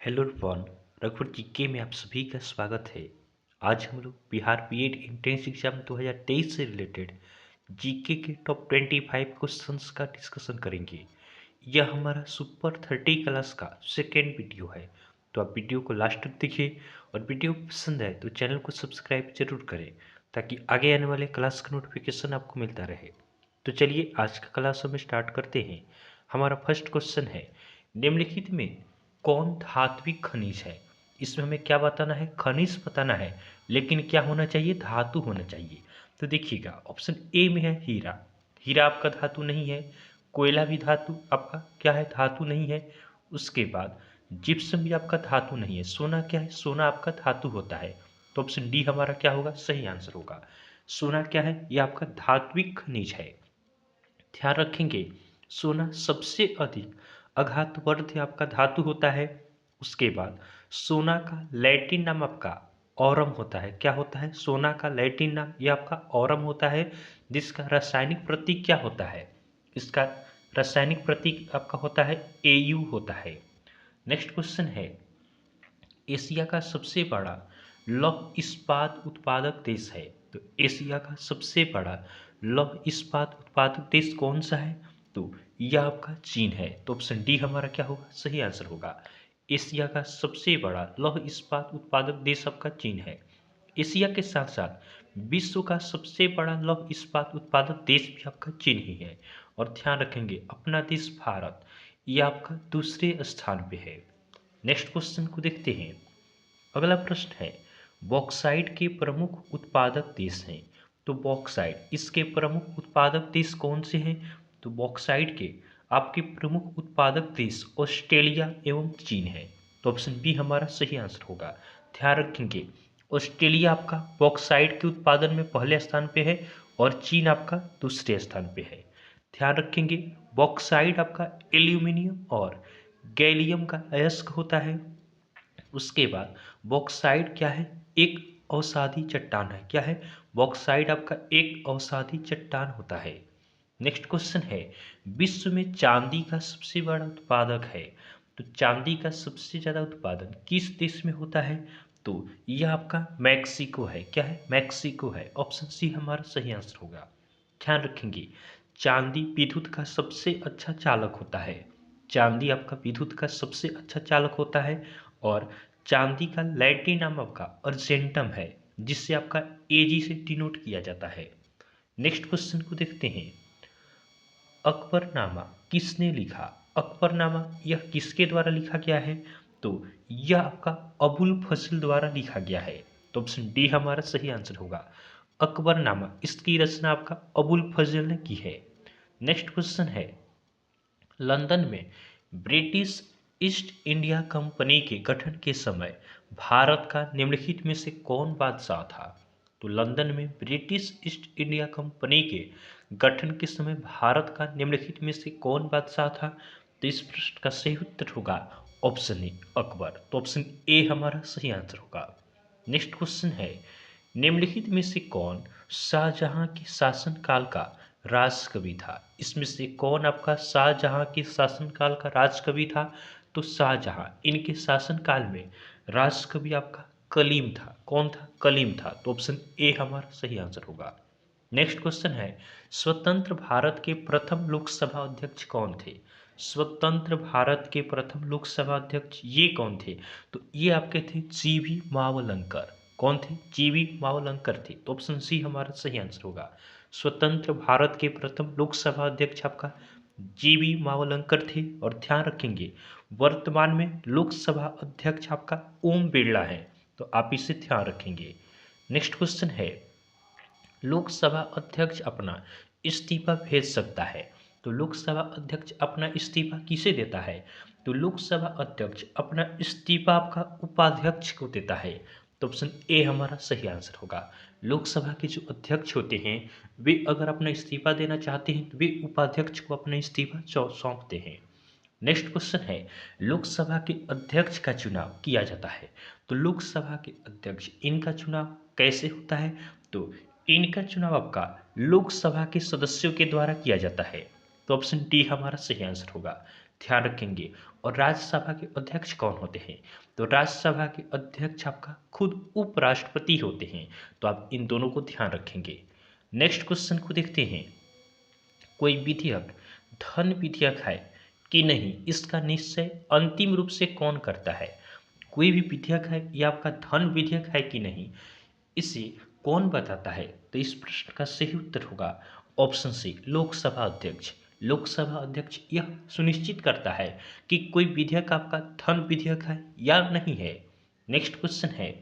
Hello everyone, रघुवर GK में आप सभी का स्वागत है। आज हम लोग बिहार बीएड एंट्रेंस एग्जाम 2023 से रिलेटेड जीके के टॉप 25 क्वेश्चंस का डिस्कशन करेंगे। यह हमारा सुपर 30 क्लास का सेकेंड वीडियो है, तो आप वीडियो को लास्ट तक देखिए और वीडियो पसंद है तो चैनल को सब्सक्राइब जरूर करें ताकि आगे आने वाले क्लास का नोटिफिकेशन आपको मिलता रहे। तो चलिए आज का क्लास हम स्टार्ट करते हैं। हमारा फर्स्ट क्वेश्चन है, निम्नलिखित में कौन धात्विक खनिज है। इसमें हमें क्या बताना है, खनिज बताना है, लेकिन क्या होना चाहिए, धातु होना चाहिए। तो देखिएगा ऑप्शन ए में है हीरा। हीरा आपका धातु नहीं है। कोयला भी धातु आपका क्या है, धातु नहीं है। उसके बाद जिप्सम भी आपका धातु नहीं है। सोना क्या है, सोना आपका धातु होता है। तो ऑप्शन डी हमारा क्या होगा, सही आंसर होगा। सोना क्या है, यह आपका धात्विक खनिज है। ध्यान रखेंगे, सोना सबसे अधिक अघातवर्ध आपका धातु होता है। उसके बाद सोना का लैटिन नाम आपका औरम होता है। क्या होता है, सोना का लैटिन नाम यह आपका औरम होता है, जिसका रासायनिक प्रतीक क्या होता है, इसका रासायनिक प्रतीक आपका होता है Au होता है। नेक्स्ट क्वेश्चन है, एशिया का सबसे बड़ा लौह इस्पात उत्पादक देश है। तो एशिया का सबसे बड़ा लौह इस्पात उत्पादक देश कौन सा है, तो यह आपका चीन है। तो ऑप्शन डी हमारा क्या होगा, सही आंसर होगा। एशिया का सबसे बड़ा लौह इस्पात उत्पादक देश आपका चीन है। एशिया के साथ साथ विश्व का सबसे बड़ा लौह इस्पात उत्पादक देश भी आपका चीन ही है। और ध्यान रखेंगे अपना देश भारत यह आपका दूसरे स्थान पे है। नेक्स्ट क्वेश्चन को देखते हैं। अगला प्रश्न है, बॉक्साइट के प्रमुख उत्पादक देश हैं। तो बॉक्साइट इसके प्रमुख उत्पादक देश कौन से हैं, तो बॉक्साइट के आपके प्रमुख उत्पादक देश ऑस्ट्रेलिया एवं चीन है। तो ऑप्शन बी हमारा सही आंसर होगा। ध्यान रखेंगे ऑस्ट्रेलिया आपका बॉक्साइट के उत्पादन में पहले स्थान पे है और चीन आपका दूसरे स्थान पे है। ध्यान रखेंगे बॉक्साइट आपका एल्यूमिनियम और गैलियम का अयस्क होता है। उसके बाद बॉक्साइट क्या है, एक अवसादी चट्टान है। क्या है, बॉक्साइट आपका एक अवसादी चट्टान होता है। नेक्स्ट क्वेश्चन है, विश्व में चांदी का सबसे बड़ा उत्पादक है। तो चांदी का सबसे ज़्यादा उत्पादन किस देश में होता है, तो यह आपका मैक्सिको है। क्या है, मैक्सिको है। ऑप्शन सी हमारा सही आंसर होगा। ध्यान रखेंगे चांदी विद्युत का सबसे अच्छा चालक होता है। चांदी आपका विद्युत का सबसे अच्छा चालक होता है और चांदी का लैटिन नाम आपका अर्जेंटम है, जिससे आपका एजी से डिनोट किया जाता है। नेक्स्ट क्वेश्चन को देखते हैं, अकबरनामा किसने लिखा। अकबरनामा यह किसके द्वारा लिखा गया है, तो यह आपका अबुल फजल द्वारा लिखा गया है। तो ऑप्शन डी हमारा सही आंसर होगा। अकबरनामा इसकी रचना आपका अबुल फजल ने की है। नेक्स्ट क्वेश्चन है, लंदन में ब्रिटिश ईस्ट इंडिया कंपनी के गठन के समय भारत का निम्नलिखित में से कौन बादशाह था। तो लंदन में ब्रिटिश ईस्ट इंडिया कंपनी के गठन के समय भारत का निम्नलिखित में से कौन बादशाह था। तो इस प्रश्न का सही उत्तर होगा ऑप्शन ए अकबर। तो ऑप्शन ए हमारा सही आंसर होगा। नेक्स्ट क्वेश्चन है, निम्नलिखित में से कौन शाहजहां के शासनकाल का राजकवि था। इसमें से कौन आपका शाहजहां के शासनकाल का राजकवि था, तो शाहजहां इनके शासनकाल में राजकवि आपका कलीम था। कौन था, कलीम था। तो ऑप्शन ए हमारा सही आंसर होगा। नेक्स्ट क्वेश्चन है, स्वतंत्र भारत के प्रथम लोकसभा अध्यक्ष कौन थे। स्वतंत्र भारत के प्रथम लोकसभा अध्यक्ष ये कौन थे, तो ये आपके थे जीवी मावलंकर। कौन थे, जीवी मावलंकर थे। तो ऑप्शन सी हमारा सही आंसर होगा। स्वतंत्र भारत के प्रथम लोकसभा अध्यक्ष आपका जीवी मावलंकर थे। और ध्यान रखेंगे वर्तमान में लोकसभा अध्यक्ष आपका ओम बिरला है, तो आप इसे ध्यान रखेंगे। नेक्स्ट क्वेश्चन है, लोकसभा अध्यक्ष अपना इस्तीफा भेज सकता है। तो लोकसभा अध्यक्ष अपना इस्तीफा किसे देता है, तो लोकसभा अध्यक्ष अपना इस्तीफा आपका उपाध्यक्ष को देता है। तो ऑप्शन ए हमारा सही आंसर होगा। लोकसभा के जो अध्यक्ष होते हैं वे अगर अपना इस्तीफा देना चाहते हैं तो वे उपाध्यक्ष को अपना इस्तीफा सौंपते हैं। नेक्स्ट क्वेश्चन है, लोकसभा के अध्यक्ष का चुनाव किया जाता है। तो लोकसभा के अध्यक्ष इनका चुनाव कैसे होता है, तो इनका चुनाव आपका लोकसभा के सदस्यों के द्वारा किया जाता है। तो ऑप्शन डी हमारा सही आंसर होगा। ध्यान रखेंगे। और राज्यसभा के अध्यक्ष कौन होते हैं? तो राज्यसभा के अध्यक्ष आपका खुद उपराष्ट्रपति होते हैं। तो आप इन दोनों को ध्यान रखेंगे। नेक्स्ट क्वेश्चन को देखते हैं। कोई विधेयक धन विधेयक है कि नहीं, इसका निश्चय अंतिम रूप से कौन करता है? कोई भी विधेयक है यह आपका धन विधेयक है कि नहीं, इसे कौन बताता है? तो इस प्रश्न का सही उत्तर होगा ऑप्शन सी, लोकसभा अध्यक्ष। लोकसभा अध्यक्ष यह सुनिश्चित करता है कि कोई विधेयक आपका धन विधेयक है या नहीं है। नेक्स्ट क्वेश्चन है,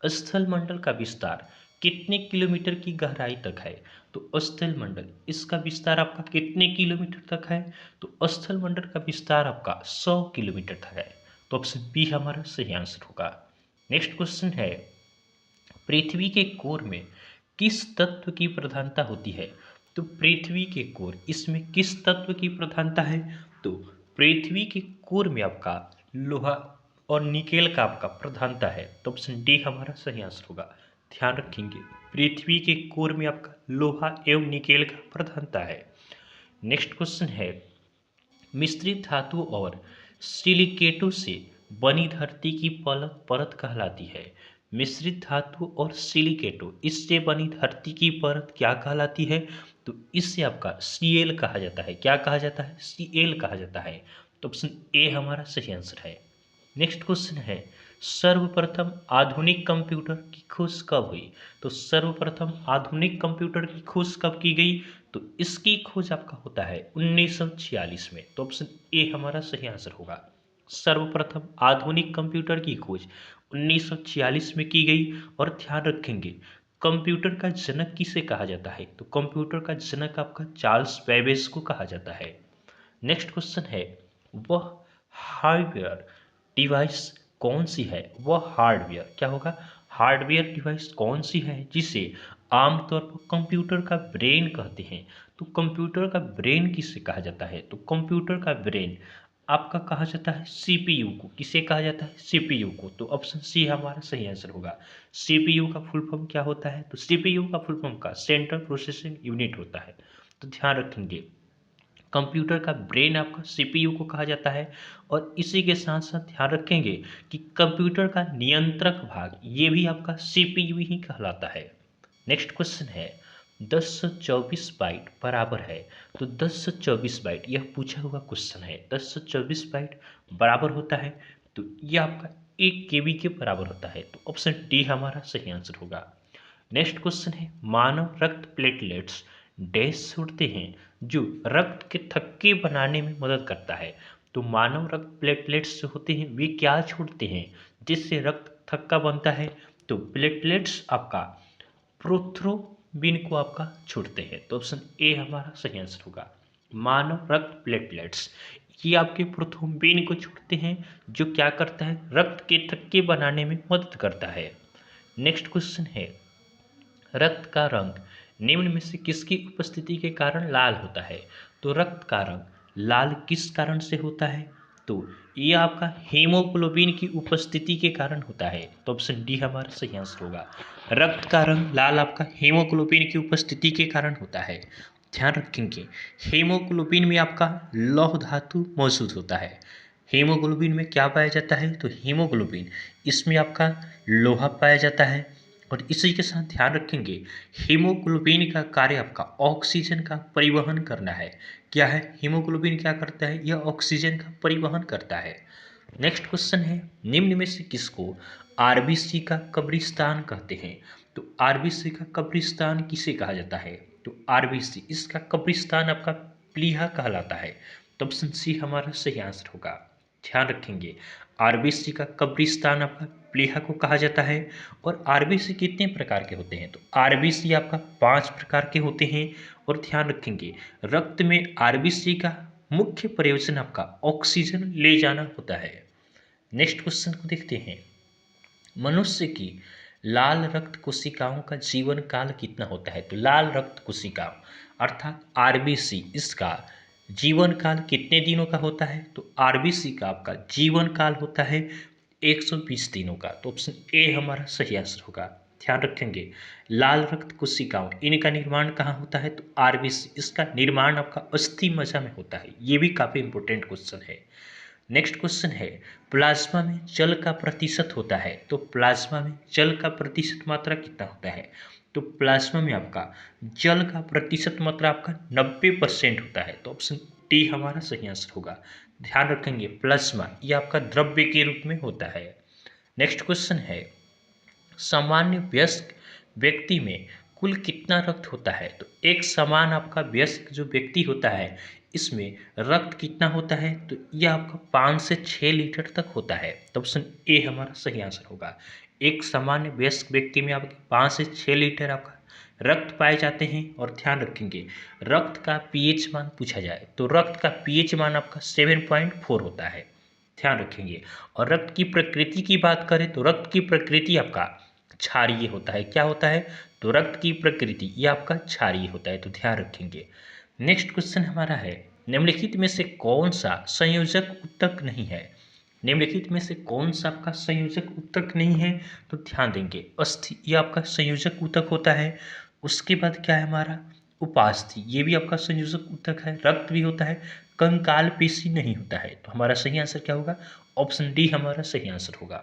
स्थल मंडल का विस्तार कितने किलोमीटर की गहराई तक है? तो स्थल मंडल इसका विस्तार आपका कितने किलोमीटर तक है? तो स्थल मंडल का विस्तार आपका 100 किलोमीटर तक है। तो ऑप्शन बी हमारा सही आंसर होगा। नेक्स्ट क्वेश्चन है, पृथ्वी के कोर में किस तत्व की प्रधानता होती है? तो पृथ्वी के कोर इसमें किस तत्व की प्रधानता है? तो पृथ्वी के कोर में आपका लोहा और निकेल का आपका प्रधानता है। तो ऑप्शन डी हमारा सही आंसर होगा। ध्यान रखेंगे, पृथ्वी के कोर में आपका लोहा एवं निकेल का प्रधानता है। नेक्स्ट क्वेश्चन है, मिश्रित धातु और सिलिकेटों से बनी धरती की परत कहलाती है। मिश्रित धातु और सिलिकेटो इससे बनी धरती की परत क्या कहलाती है? तो इससे आपका सीएल कहा जाता है। क्या कहा जाता है? सीएल कहा जाता है। तो ऑप्शन ए हमारा सही आंसर है। नेक्स्ट क्वेश्चन है, सर्वप्रथम आधुनिक कंप्यूटर की खोज कब हुई? तो सर्वप्रथम आधुनिक कंप्यूटर की खोज कब की गई? तो इसकी खोज आपका होता है 1946 में। तो ऑप्शन ए हमारा सही आंसर होगा। सर्वप्रथम आधुनिक कंप्यूटर की खोज 1946 में की गई। और ध्यान रखेंगे, कंप्यूटर का जनक किसे कहा जाता है? तो कंप्यूटर का जनक आपका चार्ल्स बेबेज को कहा जाता है। नेक्स्ट क्वेश्चन है, वह हार्डवेयर डिवाइस कौन सी है? वह हार्डवेयर क्या होगा? हार्डवेयर डिवाइस कौन सी है जिसे आमतौर पर कंप्यूटर का ब्रेन कहते हैं? तो कंप्यूटर का ब्रेन किसे कहा जाता है? तो कंप्यूटर का ब्रेन आपका कहा जाता है सीपीयू को। किसे कहा जाता है? सीपीयू को। तो ऑप्शन सी हमारा सही आंसर होगा। सीपीयू का फुल फॉर्म क्या होता है? तो सीपीयू का फुल फॉर्म का सेंट्रल प्रोसेसिंग यूनिट होता है। तो ध्यान रखेंगे, कंप्यूटर का ब्रेन आपका सीपीयू को कहा जाता है। और इसी के साथ साथ ध्यान रखेंगे कि कंप्यूटर का नियंत्रक भाग ये भी आपका सीपीयू ही कहलाता है। नेक्स्ट क्वेश्चन है, 1024 बाइट बराबर है। तो 1024 बाइट यह पूछा हुआ क्वेश्चन है। 1024 बाइट बराबर होता है, तो यह आपका 1 केबी के बराबर होता है। तो ऑप्शन डी हमारा सही आंसर होगा। नेक्स्ट क्वेश्चन है, मानव रक्त प्लेटलेट्स डैश छोड़ते हैं जो रक्त के थक्के बनाने में मदद करता है। तो मानव रक्त प्लेटलेट्स जो होते हैं वे क्या छोड़ते हैं जिससे रक्त थक्का बनता है? तो प्लेटलेट्स आपका प्रोथ्रोम्बिन को आपका छोड़ते हैं। तो ऑप्शन ए हमारा सही आंसर होगा। मानव रक्त प्लेटलेट्स ये आपके प्रोथ्रोम्बिन को छोड़ते हैं जो क्या करता है? रक्त के थक्के बनाने में मदद करता है। नेक्स्ट क्वेश्चन है, रक्त का रंग निम्न में से किसकी उपस्थिति के कारण लाल होता है? तो रक्त का रंग लाल किस कारण से होता है? तो ये आपका हीमोग्लोबिन की उपस्थिति के कारण होता है। तो ऑप्शन डी हमारा सही आंसर होगा। रक्त का रंग लाल आपका हीमोग्लोबिन की उपस्थिति के कारण होता है। ध्यान रखेंगे, हीमोग्लोबिन में आपका लौह धातु मौजूद होता है। हीमोग्लोबिन में क्या पाया जाता है? तो हीमोग्लोबिन इसमें आपका लोहा पाया जाता है। और इसी के साथ ध्यान रखेंगे, हीमोग्लोबिन का कार्य आपका ऑक्सीजन का परिवहन करना है। क्या है? हीमोग्लोबिन क्या करता है? यह ऑक्सीजन का परिवहन करता है। नेक्स्ट क्वेश्चन है, निम्न में से किसको आरबीसी का कब्रिस्तान कहते हैं? तो आरबीसी का कब्रिस्तान किसे कहा जाता है? तो आरबीसी इसका कब्रिस्तान आपका प्लीहा कहलाता है। तो ऑप्शन सी हमारा सही आंसर होगा। ध्यान रखेंगे, आरबीसी का कब्रिस्तान आपका प्लीहा को कहा जाता है। और आरबीसी कितने प्रकार के होते हैं? तो आरबीसी आपका 5 प्रकार के होते हैं। और ध्यान रखेंगे, रक्त में आरबीसी का मुख्य प्रयोजन आपका ऑक्सीजन ले जाना होता है। नेक्स्ट क्वेश्चन को देखते हैं, मनुष्य की लाल रक्त कोशिकाओं का जीवन काल कितना होता है? तो लाल रक्त कोशिकाओं अर्थात आरबीसी इसका जीवन काल कितने दिनों का होता है? तो आरबीसी का आपका जीवन काल होता है 120 दिनों का। तो ऑप्शन ए हमारा सही आंसर होगा। ध्यान रखेंगे। लाल रक्त कोशिकाओं, इनका निर्माण कहाँ होता है? तो आरबीसी, इसका निर्माण आपका अस्थि मज्जा में होता है। ये भी काफी इंपॉर्टेंट क्वेश्चन है। नेक्स्ट क्वेश्चन है, प्लाज्मा में जल का प्रतिशत होता है, तो प्लाज्मा में जल का प्रतिशत मात्रा कितना होता है? तो प्लाज्मा में आपका जल का प्रतिशत मात्रा आपका 90% होता है, तो ऑप्शन डी हमारा सही आंसर होगा। ध्यान रखेंगे, प्लाज्मा ये आपका द्रव्य के रूप में होता है। नेक्स्ट क्वेश्चन है, सामान्य वयस्क व्यक्ति में कुल कितना रक्त होता है? तो एक समान आपका वयस्क जो व्यक्ति होता है, इसमें रक्त कितना होता है? तो यह आपका 5 से 6 लीटर तक होता है, तो ऑप्शन ए हमारा सही आंसर होगा। एक सामान्य वयस्क व्यक्ति में आपके 5 से 6 लीटर आपका रक्त पाए जाते हैं। और ध्यान रखेंगे, रक्त का पीएच मान पूछा जाए तो रक्त का पीएच मान आपका 7.4 होता है। ध्यान रखेंगे। और रक्त की प्रकृति की बात करें तो रक्त की प्रकृति आपका क्षारीय होता है। क्या होता है? तो रक्त की प्रकृति ये आपका क्षारीय होता है, तो ध्यान रखेंगे। नेक्स्ट क्वेश्चन हमारा है, निम्नलिखित में से कौन सा संयोजक उत्तक नहीं है? निम्नलिखित में से कौन सा आपका संयोजक उत्तक नहीं है? तो ध्यान देंगे, अस्थि ये आपका संयोजक उत्तक होता है। उसके बाद क्या है हमारा? उपास्थि, ये भी आपका संयोजक उत्तक है। रक्त भी होता है। कंकाल पेशी नहीं होता है, तो हमारा सही आंसर क्या होगा? ऑप्शन डी हमारा सही आंसर होगा।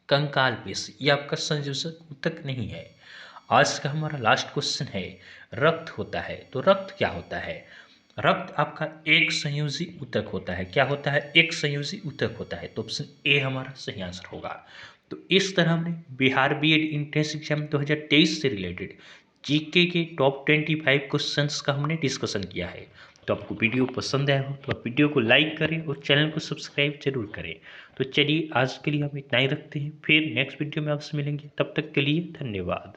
कंकाल पेशी ये आपका संयोजक उत्तक नहीं है। आज का हमारा लास्ट क्वेश्चन है, रक्त होता है, तो रक्त क्या होता है? रक्त आपका एक संयोजी ऊतक होता है। क्या होता है? एक संयोजी ऊतक होता है, तो ऑप्शन ए हमारा सही आंसर होगा। तो इस तरह हमने बिहार बीएड एंट्रेंस एग्जाम 2023 से रिलेटेड जीके के टॉप 25 क्वेश्चंस का हमने डिस्कशन किया है। तो आपको वीडियो पसंद आया हो तो आप वीडियो को लाइक करें और चैनल को सब्सक्राइब जरूर करें। तो चलिए आज के लिए हम इतना ही रखते हैं, फिर नेक्स्ट वीडियो में आपसे मिलेंगे। तब तक के लिए धन्यवाद।